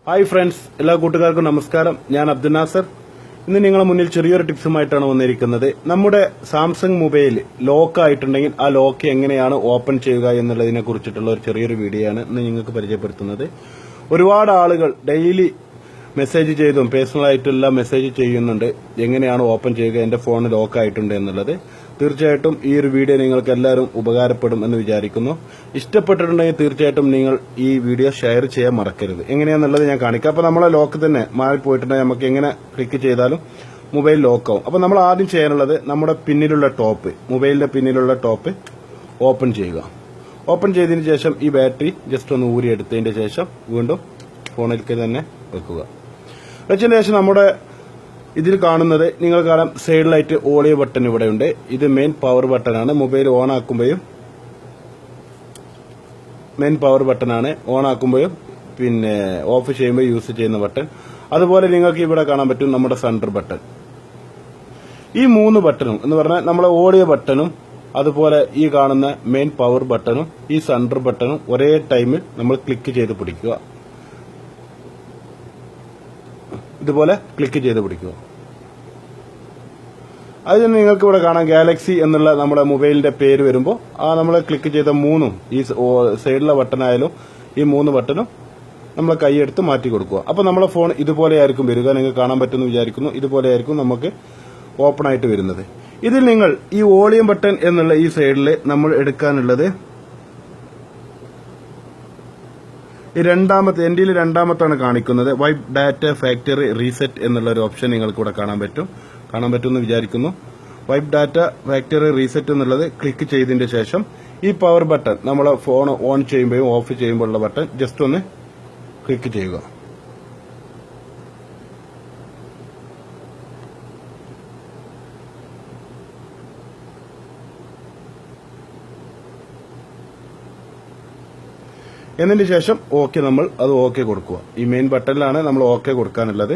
Hi friends, എല്ലാ കൂട്ടുകാർക്കും നമസ്കാരം. ഞാൻ അബ്ദുൽ നാസർ. ഇന്ന് നിങ്ങളുടെ മുന്നിൽ ചെറിയൊരു ടിപ്സുമായിട്ടാണ് വന്നിരിക്കുന്നത്. നമ്മുടെ സാംസങ് മൊബൈൽ ലോക്ക് ആയിട്ടുണ്ടെങ്കിൽ ആ ലോക്ക് എങ്ങനെയാണ് ഓപ്പൺ ചെയ്യുക എന്നുള്ളതിനെ കുറിച്ചിട്ടുള്ള ഒരു ചെറിയൊരു വീഡിയോ ആണ് ഇന്ന് നിങ്ങൾക്ക് പരിചയപ്പെടുത്തുന്നത്. ഒരുപാട് ആളുകൾ ഡെയിലി മെസ്സേജ് ചെയ്തും പേഴ്സണലായിട്ടുള്ള മെസ്സേജ് ചെയ്യുന്നുണ്ട്, എങ്ങനെയാണ് ഓപ്പൺ ചെയ്യുക, എന്റെ ഫോൺ ലോക്ക് ആയിട്ടുണ്ട് എന്നുള്ളത്. തീർച്ചയായിട്ടും ഈ ഒരു വീഡിയോ നിങ്ങൾക്ക് എല്ലാവരും ഉപകാരപ്പെടും എന്ന് വിചാരിക്കുന്നു. ഇഷ്ടപ്പെട്ടിട്ടുണ്ടെങ്കിൽ തീർച്ചയായിട്ടും നിങ്ങൾ ഈ വീഡിയോ ഷെയർ ചെയ്യാൻ മറക്കരുത്. എങ്ങനെയാണെന്നുള്ളത് ഞാൻ കാണിക്കാം. അപ്പോൾ നമ്മളെ ലോക്ക് തന്നെ മാറിപ്പോയിട്ടുണ്ടെങ്കിൽ നമുക്ക് എങ്ങനെ ക്ലിക്ക് ചെയ്താലും മൊബൈൽ ലോക്കാവും. അപ്പോൾ നമ്മൾ ആദ്യം ചെയ്യാനുള്ളത് നമ്മുടെ പിന്നിലുള്ള ടോപ്പ്, മൊബൈലിന്റെ പിന്നിലുള്ള ടോപ്പ് ഓപ്പൺ ചെയ്യുക. ഓപ്പൺ ചെയ്തതിന് ശേഷം ഈ ബാറ്ററി ജസ്റ്റ് ഒന്ന് ഊരിയെടുത്തതിന്റെ ശേഷം വീണ്ടും ഫോണിലേക്ക് തന്നെ വെക്കുക. വെച്ചതിന് ശേഷം നമ്മുടെ ഇതിൽ കാണുന്നത് നിങ്ങൾ കാണാം, സൈഡിലായിട്ട് ഓഡിയോ ബട്ടൺ ഇവിടെയുണ്ട്. ഇത് മെയിൻ പവർ ബട്ടനാണ്. മൊബൈൽ ഓൺ ആക്കുമ്പോഴും മെയിൻ പവർ ബട്ടനാണ്, ഓൺ ആക്കുമ്പോഴും പിന്നെ ഓഫ് ചെയ്യുമ്പോൾ യൂസ് ചെയ്യുന്ന ബട്ടൺ. അതുപോലെ നിങ്ങൾക്ക് ഇവിടെ കാണാൻ പറ്റും നമ്മുടെ സെന്റർ ബട്ടൺ. ഈ മൂന്ന് ബട്ടണും എന്ന് പറഞ്ഞാൽ നമ്മളെ ഓഡിയോ ബട്ടണും അതുപോലെ ഈ കാണുന്ന മെയിൻ പവർ ബട്ടണും ഈ സെന്റർ ബട്ടണും ഒരേ ടൈമിൽ നമ്മൾ ക്ലിക്ക് ചെയ്ത് പിടിക്കുക. ഇതുപോലെ ക്ലിക്ക് ചെയ്ത് പിടിക്കുക. അതിന് നിങ്ങൾക്ക് ഇവിടെ കാണാം ഗാലക്സി എന്നുള്ള നമ്മുടെ മൊബൈലിന്റെ പേര് വരുമ്പോൾ ആ നമ്മൾ ക്ലിക്ക് ചെയ്ത മൂന്നും ഈ സൈഡിലെ ബട്ടണായാലും ഈ മൂന്ന് ബട്ടണും നമ്മൾ കൈയെടുത്ത് മാറ്റി കൊടുക്കുക. അപ്പൊ നമ്മളെ ഫോൺ ഇതുപോലെയായിരിക്കും വരിക. നിങ്ങൾക്ക് കാണാൻ പറ്റുമെന്ന് വിചാരിക്കുന്നു. ഇതുപോലെയായിരിക്കും നമുക്ക് ഓപ്പൺ ആയിട്ട് വരുന്നത്. ഇതിൽ നിങ്ങൾ ഈ വോളിയം ബട്ടൺ എന്നുള്ള ഈ സൈഡിൽ നമ്മൾ എടുക്കാനുള്ളത് ഈ എന്റെ രണ്ടാമത്താണ് കാണിക്കുന്നത്. വൈപ്പ് ഡാറ്റ ഫാക്ടറി റീസെറ്റ് എന്നുള്ള ഒരു ഓപ്ഷൻ നിങ്ങൾക്ക് ഇവിടെ കാണാൻ പറ്റുമെന്ന് വിചാരിക്കുന്നു. വൈപ്പ് ഡാറ്റ ഫാക്ടറി റീസെറ്റ് എന്നുള്ളത് ക്ലിക്ക് ചെയ്തതിന്റെ ശേഷം ഈ പവർ ബട്ടൺ നമ്മളെ ഫോൺ ഓൺ ചെയ്യുമ്പോഴും ഓഫ് ചെയ്യുമ്പോഴുള്ള ബട്ടൺ ജസ്റ്റ് ഒന്ന് ക്ലിക്ക് ചെയ്യുക. എന്നതിന് ശേഷം ഓക്കെ, നമ്മൾ അത് ഓക്കെ കൊടുക്കുക. ഈ മെയിൻ ബട്ടണിലാണ് നമ്മൾ ഓക്കെ കൊടുക്കാനുള്ളത്.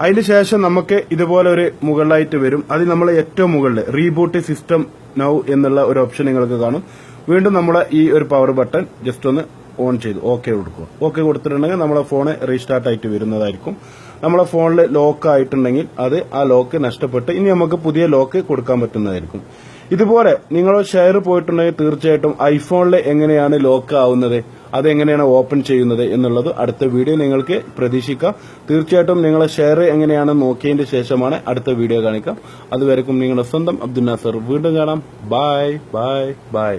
അതിന് ശേഷം നമുക്ക് ഇതുപോലെ ഒരു മുകളിലായിട്ട് വരും. അതിൽ നമ്മൾ ഏറ്റവും മുകളിൽ റീബൂട്ട് സിസ്റ്റം നൗ എന്നുള്ള ഒരു ഓപ്ഷൻ നിങ്ങൾക്ക് കാണും. വീണ്ടും നമ്മളെ ഈ ഒരു പവർ ബട്ടൺ ജസ്റ്റ് ഒന്ന് ഓൺ ചെയ്തു ഓക്കെ കൊടുക്കുക. ഓക്കെ കൊടുത്തിട്ടുണ്ടെങ്കിൽ നമ്മളെ ഫോൺ റീസ്റ്റാർട്ട് ആയിട്ട് വരുന്നതായിരിക്കും. നമ്മളെ ഫോണിൽ ലോക്ക് ആയിട്ടുണ്ടെങ്കിൽ അത് ആ ലോക്ക് നഷ്ടപ്പെട്ട് ഇനി നമുക്ക് പുതിയ ലോക്ക് കൊടുക്കാൻ പറ്റുന്നതായിരിക്കും. ഇതുപോലെ നിങ്ങൾ ഷെയർ പോയിട്ടുണ്ടെങ്കിൽ തീർച്ചയായിട്ടും ഐഫോണിൽ എങ്ങനെയാണ് ലോക്ക് ആവുന്നത്, അതെങ്ങനെയാണ് ഓപ്പൺ ചെയ്യുന്നത് എന്നുള്ളത് അടുത്ത വീഡിയോ നിങ്ങൾക്ക് പ്രതീക്ഷിക്കാം. തീർച്ചയായിട്ടും നിങ്ങളെ ഷെയർ എങ്ങനെയാണ് നോക്കിയതിന്റെ ശേഷമാണ് അടുത്ത വീഡിയോ കാണിക്കാം. അതുവരെക്കും നിങ്ങളുടെ സ്വന്തം അബ്ദുൽ നാസർ. വീണ്ടും കാണാം. Bye bye bye.